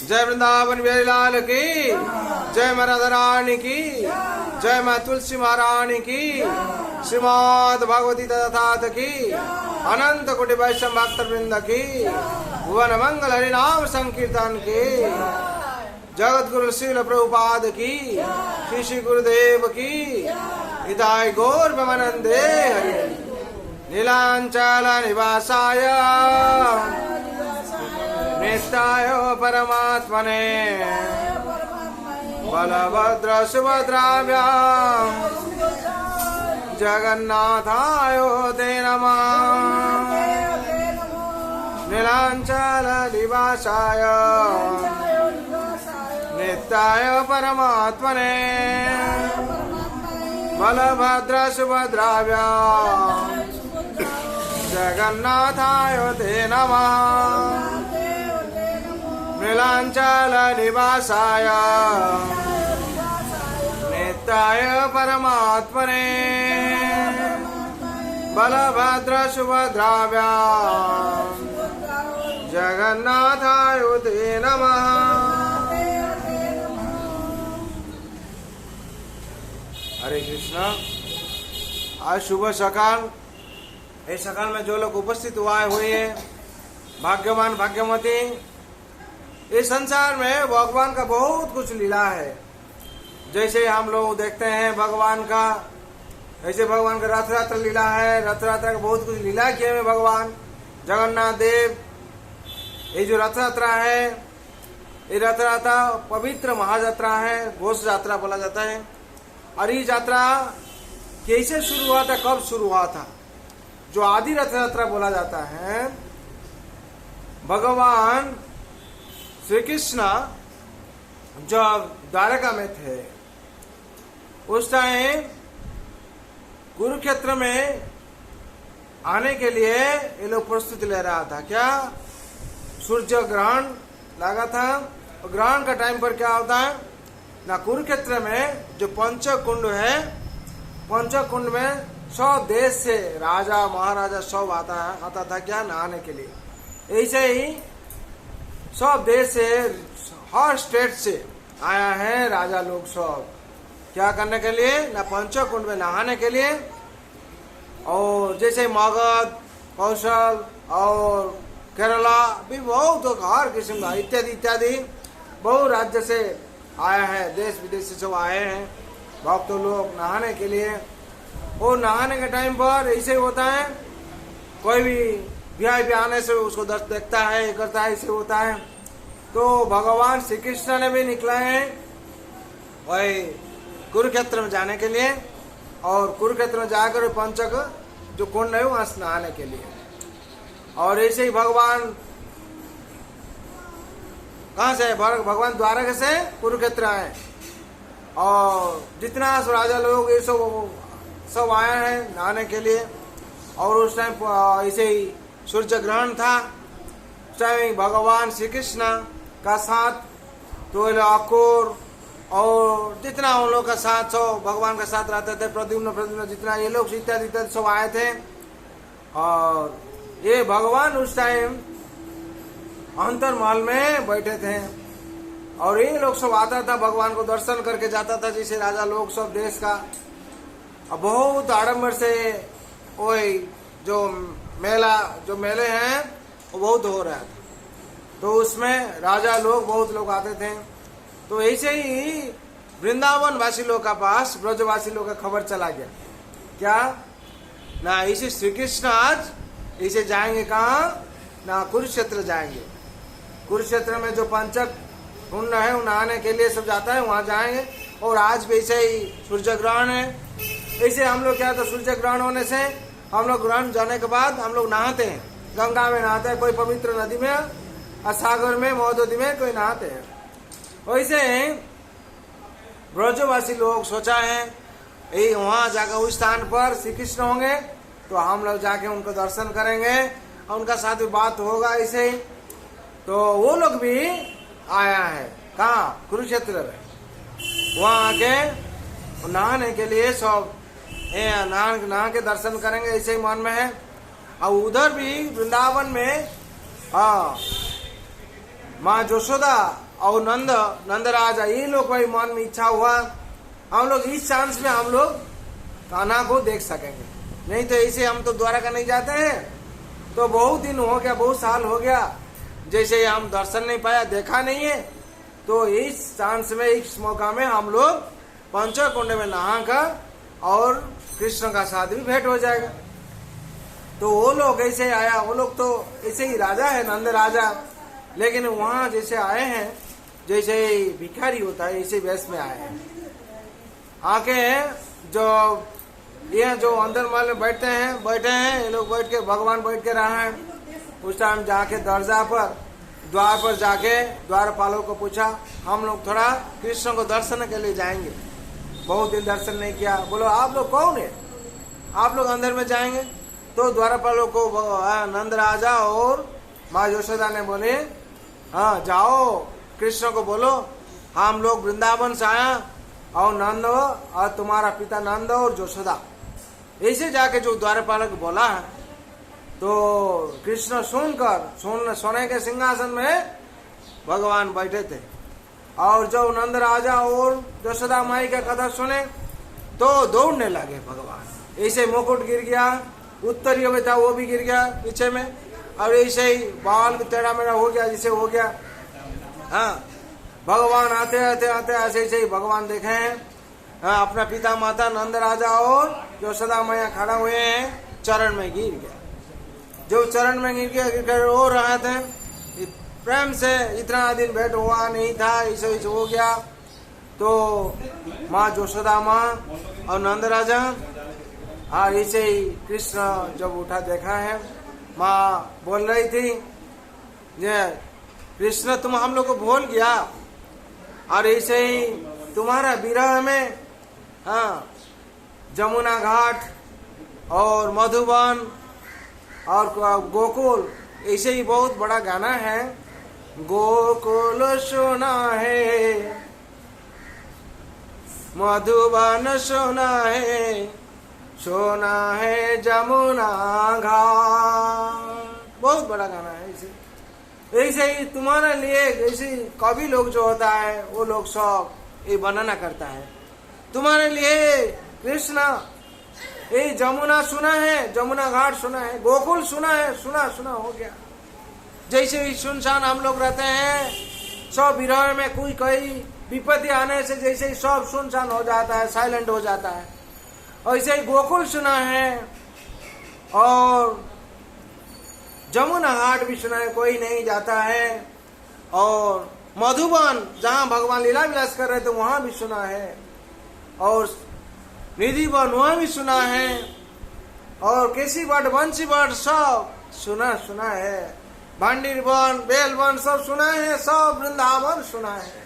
जय वृंदावन बिहारी लाल की, जय माँ राधा रानी की, जय माँ तुलसी महारानी की, श्रीमद् भगवती तथाथ की, अनंत कोटि वैष्णव भक्त वृंद की, भुवन मंगल हरि नाम संकीर्तन की, जगत गुरु श्रील प्रभुपाद की, श्री श्री गुरुदेव की, हिताय गौर ब्रह्मानंदे हरि। नीलांचल निवासाय नित्याय परमात्मने बलभद्र सुभद्राभ्यां जगन्नाथाय ते नमः। नीलांचल निवासाय नित्याय परमात्मने बलभद्र सुभद्राभ्यां जगन्नाथाय ते नमः। नीलांचल निवासाय नित्याय परमात्मने बलभद्र सुभद्राभ्यां जगन्नाथाय ते नमः। हरे कृष्णा। आज सुबह सकाल इस सकाल में जो लोग उपस्थित हुए हैं, भाग्यवान भाग्यवती। इस संसार में भगवान का बहुत कुछ लीला है। जैसे हम लोग देखते हैं भगवान का, ऐसे भगवान का रथ यात्रा लीला है। रथ यात्रा का बहुत कुछ लीला किए हैं भगवान जगन्नाथ देव। ये जो रथ यात्रा है, ये रथ यात्रा पवित्र महायात्रा है, घोष यात्रा बोला जाता है। और ये यात्रा कैसे शुरू हुआ था, कब शुरू हुआ था? जो आदि रथ यात्रा बोला जाता है, भगवान श्री कृष्ण जब द्वारका में थे उस टाइम कुरुक्षेत्र में आने के लिए ये लोग प्रस्तुति ले रहा था। क्या सूर्य ग्रहण लगा था? ग्रहण का टाइम पर क्या होता है ना, कुरुक्षेत्र में जो पंचकुंड है, पंचकुंड में 100 देश से राजा महाराजा सब आता था क्या, नहाने के लिए। ऐसे ही सब देश से, हर स्टेट से आया है राजा लोग सब क्या करने के लिए ना, पंचकुंड में नहाने के लिए। और जैसे मगध, कौशल और केरला भी बहुत, हर किस्म का इत्यादि इत्यादि बहुत राज्य से आया है, देश विदेश से सब आए हैं भक्त लोग नहाने के लिए। और नहाने के टाइम पर ऐसे होता है, कोई भी वीआईपी आने से उसको दर्श देखता है, ये करता है, ऐसे होता है। तो भगवान श्री कृष्ण ने भी निकला है वही कुरुक्षेत्र में जाने के लिए, और कुरुक्षेत्र में जाकर पंचक जो कुंड है वहां स्नान के लिए। और ऐसे ही भगवान कहाँ से? भगवान द्वारका से कुरुक्षेत्र आए, और जितना राजा लोग ये सब आए हैं नहाने के लिए। और उस टाइम ऐसे ही सूर्य ग्रहण था। उस टाइम भगवान श्री कृष्ण का साथ तो अकुर और जितना उन लोग का साथ सब भगवान का साथ रहते थे, प्रद्युम्न जितना ये लोग इत्यादि इत्यादि सब आए थे। और ये भगवान उस टाइम अंतर महल में बैठे थे, और ये लोग सब आता था भगवान को दर्शन करके जाता था, जैसे राजा लोग सब देश का। बहुत आडम्बर से वही जो मेले हैं वो बहुत हो रहा था, तो उसमें राजा लोग बहुत लोग आते थे। तो ऐसे ही वृंदावन वासी लोग का पास ब्रजवासी लोग का खबर चला गया क्या ना, इसे श्री कृष्ण आज इसे जाएंगे कहाँ ना, कुरुक्षेत्र जाएंगे। कुरुक्षेत्र में जो पंचक कुंड है वो नहाने के लिए सब जाता है, वहां जाएंगे। और आज भी ऐसे ही सूर्य ग्रहण है। ऐसे हम लोग क्या, तो सूर्य ग्रहण होने से हम लोग ग्रहण जाने के बाद हम लोग नहाते हैं, गंगा में नहाते हैं, कोई पवित्र नदी में, और सागर में, महोदधी में कोई नहाते हैं। वैसे ब्रजवासी लोग सोचा है यही वहां जाकर उस स्थान पर श्री कृष्ण होंगे, तो हम लोग जाके उनको दर्शन करेंगे और उनका साथ भी बात होगा। ऐसे ही तो वो लोग भी आया है कहाँ, कुरुक्षेत्र में। वहां आके नहाने के लिए सब नहा के दर्शन करेंगे, ऐसे ही मन में है। और उधर भी वृंदावन में माँ यशोदा और नंद राजा, ये लोग भाई मन में इच्छा हुआ हम लोग इस चांस में हम लोग कान्हा को देख सकेंगे, नहीं तो ऐसे हम तो द्वारका नहीं जाते हैं। तो बहुत दिन हो गया, बहुत साल हो गया, जैसे हम दर्शन नहीं पाया, देखा नहीं है। तो इस चांस में, इस मौका में हम लोग पंचकुंड में नहाकर और कृष्ण का साथ भी भेंट हो जाएगा। तो वो लोग ऐसे आया, वो लोग तो ऐसे ही राजा है, नंद राजा, लेकिन वहां जैसे आए हैं, जैसे भिखारी होता है ऐसे वेश में आए हैं। आके जो ये जो अंदर महल में बैठे हैं, ये लोग बैठ के, भगवान बैठ के रहा है। उस टाइम जाके दरजा पर, द्वार पर जाके द्वारपालों को पूछा, हम लोग थोड़ा कृष्ण को दर्शन के लिए जाएंगे, बहुत दिन दर्शन नहीं किया। बोलो आप लोग कौन है, आप लोग अंदर में जाएंगे? तो द्वारपालों को नंद राजा और माँ यशोदा ने बोले, हाँ जाओ, कृष्ण को बोलो हम लोग वृंदावन से आया, और नंद और तुम्हारा पिता नंद और यशोदा, ऐसे जाके जो द्वारपालक बोला है। तो कृष्ण सुनकर, सोने के सिंहासन में भगवान बैठे थे, और जब नंद राजा और यशोदा माई का कथा सुने तो दौड़ने लगे भगवान। ऐसे मुकुट गिर गया, उत्तरीय में था वो भी गिर गया पीछे में, और ऐसे ही बाल टेढ़ा मेढ़ा हो गया, जैसे हो गया। हाँ, भगवान आते ऐसे ही भगवान देखे हैं। हाँ, अपना पिता माता नंद राजा और यशोदा मैया खड़ा हुए हैं, चरण में गिर गया। जो चरण में गिर गया, गिर कर रो रहे थे प्रेम से, इतना दिन भेंट हुआ नहीं था, ऐसे हो गया। तो माँ यशोदा माँ और नंद राजा, और ऐसे ही कृष्ण जब उठा देखा है, माँ बोल रही थी, ये कृष्ण तुम हम लोग को भूल गया, और ऐसे ही तुम्हारा विरह में, हाँ, जमुना घाट और मधुबन और गोकुल, ऐसे ही बहुत बड़ा गाना है। गोकुल सुना है, मधुबन सुना है जमुना घाट, बहुत बड़ा गाना है। ऐसे ही तुम्हारे लिए, ऐसे कवि लोग जो होता है वो लोग सब ये वर्णना करता है, तुम्हारे लिए कृष्ण ये जमुना सुना है, जमुना घाट सुना है, गोकुल सुना है, सुना हो गया। जैसे ही सुनसान हम लोग रहते हैं, सब विरह में कोई विपत्ति आने से जैसे ही सब सुनसान हो जाता है, साइलेंट हो जाता है, ऐसे ही गोकुल सुना है और जमुना घाट भी सुना है, कोई नहीं जाता है। और मधुबन जहाँ भगवान लीला विलास कर रहे थे वहां भी सुना है, और निधि वन वहां भी सुना है, और केसी बट बंसी बट सब सुना है, भांडीर वन बेल वन सब सुना है, सब वृंदावन सुना है।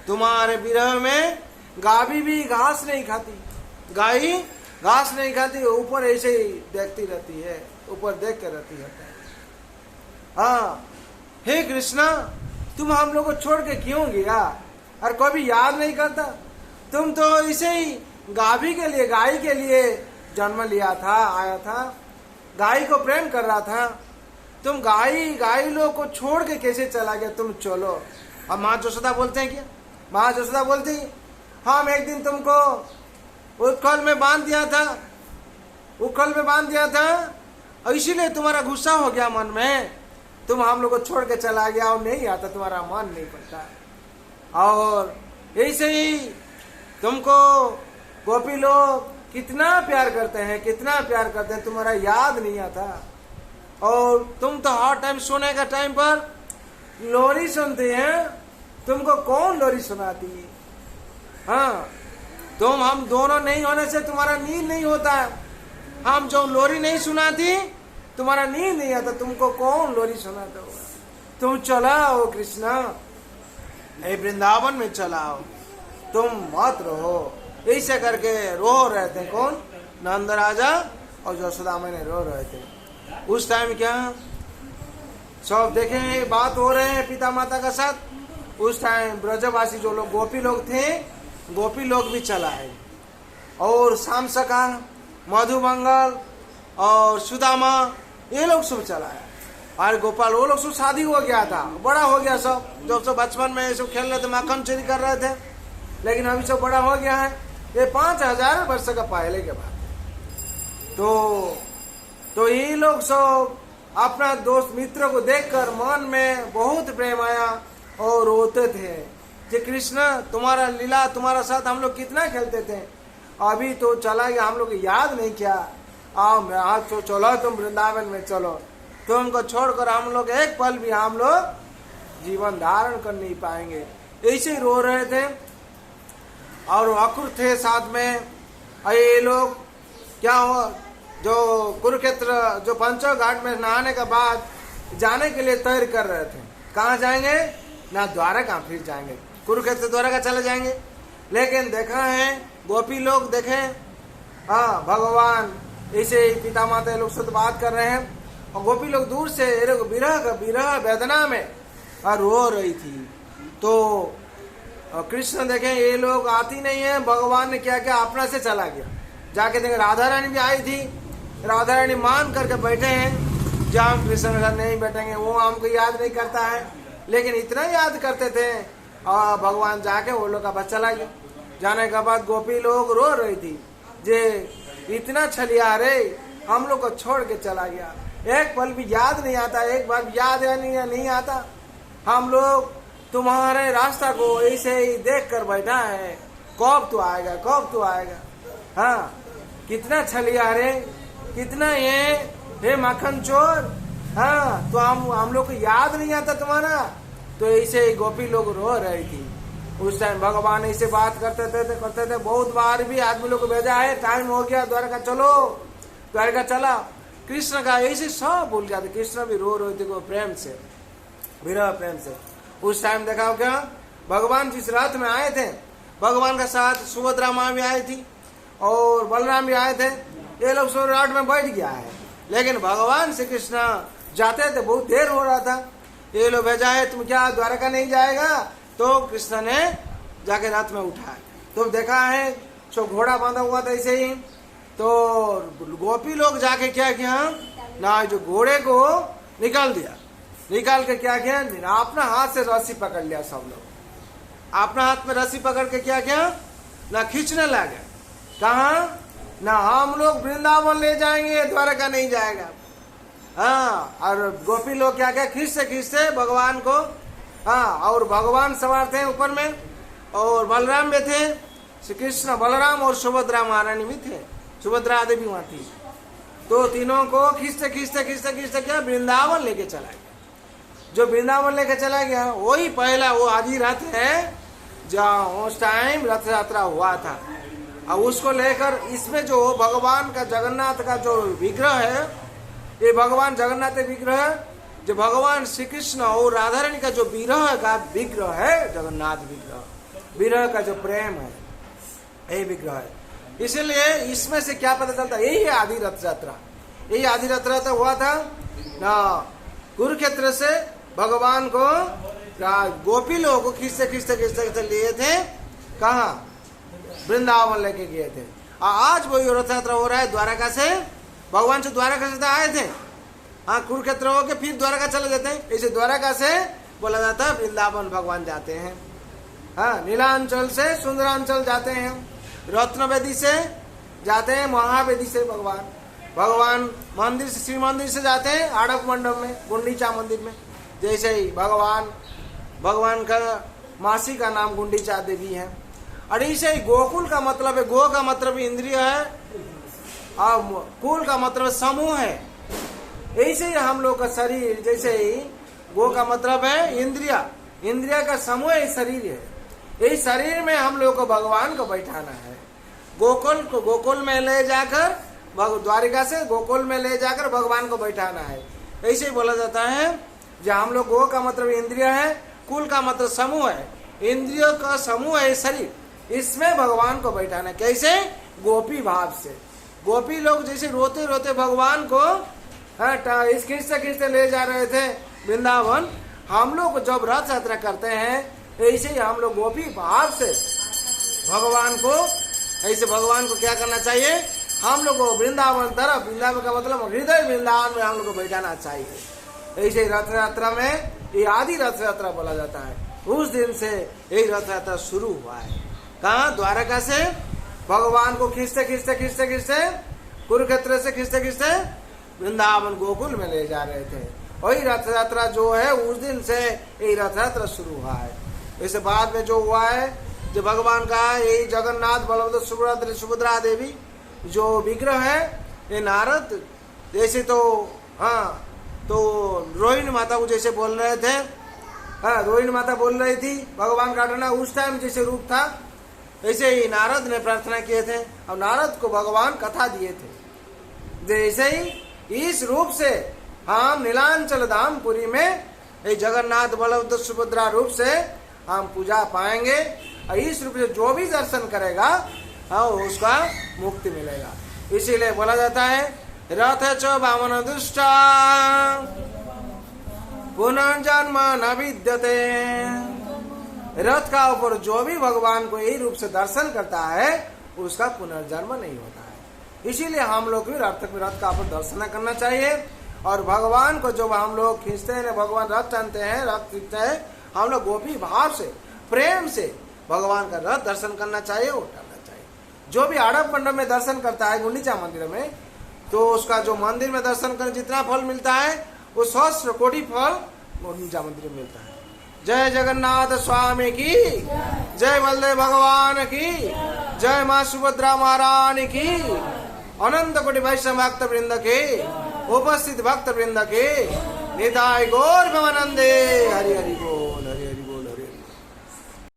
तुम्हारे विरह में गाभी भी घास नहीं खाती, गाय घास नहीं खाती, ऊपर ऐसे ही देखती रहती है, ऊपर देख के रहती है। हाँ, हे कृष्णा तुम हम लोग को छोड़ के क्यों गया, और कभी याद नहीं करता? तुम तो इसे ही गाभी के लिए, गाय के लिए जन्म लिया था, आया था, गाय को प्रेम कर रहा था। तुम गाय लोग को छोड़ के कैसे चला गया? तुम चलो। अब माँ यशोदा बोलते हैं क्या? माँ यशोदा बोलती, हम एक दिन तुमको उत्कल में बांध दिया था, और इसीलिए तुम्हारा गुस्सा हो गया मन में, तुम हम लोग को छोड़ के चला गया और नहीं आता, तुम्हारा मन नहीं पड़ता। और ऐसे ही तुमको गोपी लोग कितना प्यार करते हैं, तुम्हारा याद नहीं आता। और तुम तो हर टाइम सोने का टाइम पर लोरी सुनते हैं, तुमको कौन लोरी सुनाती है? हाँ, तुम हम दोनों नहीं होने से तुम्हारा नींद नहीं होता है। हम जो लोरी नहीं सुनाती, तुम्हारा नींद नहीं आता, तुमको कौन लोरी सुनाता होगा? तुम चलाओ कृष्णा, वृंदावन में चलाओ, तुम मत रहो। ऐसे करके रो रहे थे कौन? नंद राजा और यशोदा मैंने रो रहे थे। उस टाइम क्या सब देखे बात हो रहे हैं पिता माता का साथ। उस टाइम ब्रजवासी जो लोग गोपी लोग थे, गोपी लोग भी चलाए, और शाम सका, मधुमंगल और सुदामा, ये लोग सब चलाए। और गोपाल वो लोग सब शादी हो गया था, बड़ा हो गया सब। जब सब बचपन में सब खेल रहे थे, माखन चोरी कर रहे थे, लेकिन अभी सब बड़ा हो गया है। ये 5000 वर्ष का पहले के बाद। तो ये लोग सब अपना दोस्त मित्र को देखकर मन में बहुत प्रेम आया और रोते थे कि कृष्ण तुम्हारा लीला, तुम्हारा साथ हम लोग कितना खेलते थे, अभी तो चला गया, हम लोग याद नहीं किया। आओ आज तो चलो, तुम वृंदावन में चलो, तुमको छोड़कर हम लोग एक पल भी हम लोग जीवन धारण कर नहीं पाएंगे। ऐसे ही रो रहे थे और अक्रूर थे साथ में। ये लोग क्या हो, जो कुरुक्षेत्र जो पंचो घाट में नहाने के बाद जाने के लिए तैयार कर रहे थे। कहाँ जाएंगे? ना द्वारका फिर जाएंगे, कुरुक्षेत्र द्वारका चले जाएंगे। लेकिन देखा है गोपी लोग देखे, हाँ भगवान ऐसे ही पिता माता लोग से बात कर रहे हैं, और गोपी लोग दूर से विरह वेदना में रो रही थी। तो कृष्ण देखे ये लोग आती नहीं है, भगवान ने क्या क्या अपना से चला गया। जाके देखे राधा रानी भी आई थी, राधा रानी मान करके बैठे हैं, जहाँ हम कृष्ण के साथ नहीं बैठेंगे वो हमको याद नहीं करता है, लेकिन इतना याद करते थे। और भगवान जाके वो लोग का बस चला गया। जाने के बाद गोपी लोग रो रही थी, जे इतना छलिया रे, हम लोग को छोड़ के चला गया, एक पल भी याद नहीं आता, एक बार याद या नहीं आता। हम लोग तुम्हारे रास्ता को ऐसे ही देख कर बैठा है, कब तो आएगा, कब तो आएगा। हाँ कितना छलिया रे, कितना ये हे माखन चोर। हाँ तो हम लोग को याद नहीं आता तुम्हारा। तो ऐसे ही गोपी लोग रो रही थी। उस टाइम भगवान ऐसे बात करते थे। बहुत बार भी आदमी लोग को भेजा है, टाइम हो गया द्वारका चलो, द्वारका चला। कृष्ण का ऐसे सब भूल गया था। कृष्ण भी रो रहे थे प्रेम से, विरह प्रेम से। उस टाइम देखा क्या, भगवान जिस रथ में आए थे, भगवान का साथ सुभद्रा माँ भी आई थी और बलराम भी आए थे। ये लोग सब रथ में बैठ गया है, लेकिन भगवान श्री कृष्ण जाते थे, बहुत देर हो रहा था। ये लोग भेजा है, तुम क्या द्वारका नहीं जाएगा? तो कृष्ण ने जाके रथ में उठाया। तो देखा है जो घोड़ा बांधा हुआ था ऐसे ही। तो गोपी लोग जाके क्या किया ना, जो घोड़े को निकाल दिया, निकाल के क्या किया, अपना हाथ से रस्सी पकड़ लिया। सब लोग अपना हाथ में रस्सी पकड़ के क्या किया ना, खींचने लगे। कहा ना, हम लोग वृंदावन ले जाएंगे, द्वारका नहीं जाएगा। हाँ, और गोपी लोग क्या क्या खींचते खींचते भगवान को। हाँ, और भगवान सवार थे ऊपर में, और बलराम भी थे, श्री कृष्ण बलराम और सुभद्रा महारानी भी थे, सुभद्रा आदि भी वहां थी। तो तीनों को खींचते खींचते खींचते खींचते क्या वृंदावन लेके चला गया। जो वृंदावन लेके चला गया वही पहला वो आदि रथ है, जहाँ उस टाइम रथ यात्रा हुआ था। और उसको लेकर इसमें जो भगवान का जगन्नाथ का जो विग्रह है, ये भगवान जगन्नाथ विग्रह, जो भगवान श्री कृष्ण और राधा रानी का जो विरह का विग्रह है, जगन्नाथ विग्रह, विरह का जो प्रेम है, ये विग्रह है। इसलिए इसमें से क्या पता चलता है, यही है आदि रथ यात्रा। यही आदि रथ यात्रा हुआ था ना, कुरुक्षेत्र से भगवान को गोपी लोगों को खींचते खींचते खींचते खींचते लिए थे, कहाँ वृंदावन लेके गए थे। आज वो रथ यात्रा हो रहा है द्वारका से, भगवान से द्वारका से आए थे, हाँ कुरुक्षेत्र होके फिर द्वारका चले जाते हैं। इसे द्वारका से बोला जाता है वृंदावन भगवान जाते हैं। हाँ, नीलांचल से सुंदरांचल जाते हैं, रत्नवेदी से जाते हैं, महावेदी से भगवान मंदिर से, शिव मंदिर से जाते हैं आड़प मंडप में, गुंडीचा मंदिर में। जैसे ही भगवान का मासी का नाम गुंडीचा देवी है। और ऐसे ही गोकुल का मतलब है, गो का मतलब इंद्रिय है और कुल का मतलब समूह है। ऐसे ही हम लोग का शरीर, जैसे ही गो का मतलब है इंद्रिया, इंद्रिया का समूह ही शरीर है। इस शरीर में हम लोग को भगवान को बैठाना है। गोकुल में ले जाकर, द्वारिका से गोकुल में ले जाकर भगवान को बैठाना है। ऐसे ही बोला जाता है, जो हम लोग गो का मतलब इंद्रिय है, कुल का मतलब समूह है, इंद्रियों का समूह है शरीर, इसमें भगवान को बैठाना। कैसे? गोपी भाव से। गोपी लोग जैसे रोते रोते भगवान को इस खींचते खींचते ले जा रहे थे वृंदावन, हम लोग जब रथ यात्रा करते हैं ऐसे ही हम लोग गोपी भाव से भगवान को, ऐसे भगवान को क्या करना चाहिए, हम लोग को वृंदावन तरफ, वृंदावन का मतलब हृदय वृंदावन में हम लोग को बैठाना चाहिए। ऐसे ही रथ यात्रा में ये आदि रथ यात्रा बोला जाता है। उस दिन से यही रथ यात्रा शुरू हुआ है। कहाँ? द्वारका से भगवान को खींचते खींचते खींचते खींचते कुरुक्षेत्र से खींचते खींचते वृंदावन गोकुल में ले जा रहे थे। वही रथ यात्रा जो है उस दिन से यही रथ यात्रा शुरू हुआ है। इसके बाद में जो हुआ है, जो भगवान का यही जगन्नाथ बलभद्र सुभद्रा देवी जो विग्रह है, ये नारद जैसे तो हाँ तो रोहिणी माता को जैसे बोल रहे थे, हाँ रोहिणी माता बोल रही थी भगवान का आठना उस टाइम जैसे रूप था, ऐसे ही नारद ने प्रार्थना किए थे और नारद को भगवान कथा दिए थे। जैसे ही इस रूप से हम नीलांचल धाम पुरी में जगन्नाथ बलभद्र सुभद्रा रूप से हम पूजा पाएंगे और इस रूप से जो भी दर्शन करेगा उसका मुक्ति मिलेगा। इसीलिए बोला जाता है रथ च वामन दुष्टा पुनर्जन्म न विद्यते। रथ का ऊपर जो भी भगवान को यही रूप से दर्शन करता है उसका पुनर्जन्म नहीं होता है। इसीलिए हम लोग भी रथ का ऊपर दर्शन करना चाहिए और भगवान को जब हम लोग खींचते हैं, भगवान रथ टानते हैं, रथ खींचते हैं, हम लोग गोपी भाव से प्रेम से भगवान का रथ दर्शन करना चाहिए, उठाना चाहिए। जो भी आड़प मंडप में दर्शन करता है गुंडीचा मंदिर में, तो उसका जो मंदिर में दर्शन कर जितना फल मिलता है वो 100 कोटि फल गुंडीचा मंदिर में मिलता है। जय जगन्नाथ स्वामी की जय, बलदेव भगवान की जय, माँ सुभद्रा महारानी की, अनंत कोटि वैष्णव भक्त वृंद के, उपस्थित भक्त वृंद के, निताय गौर भवानंदे, हरि हरि बोल।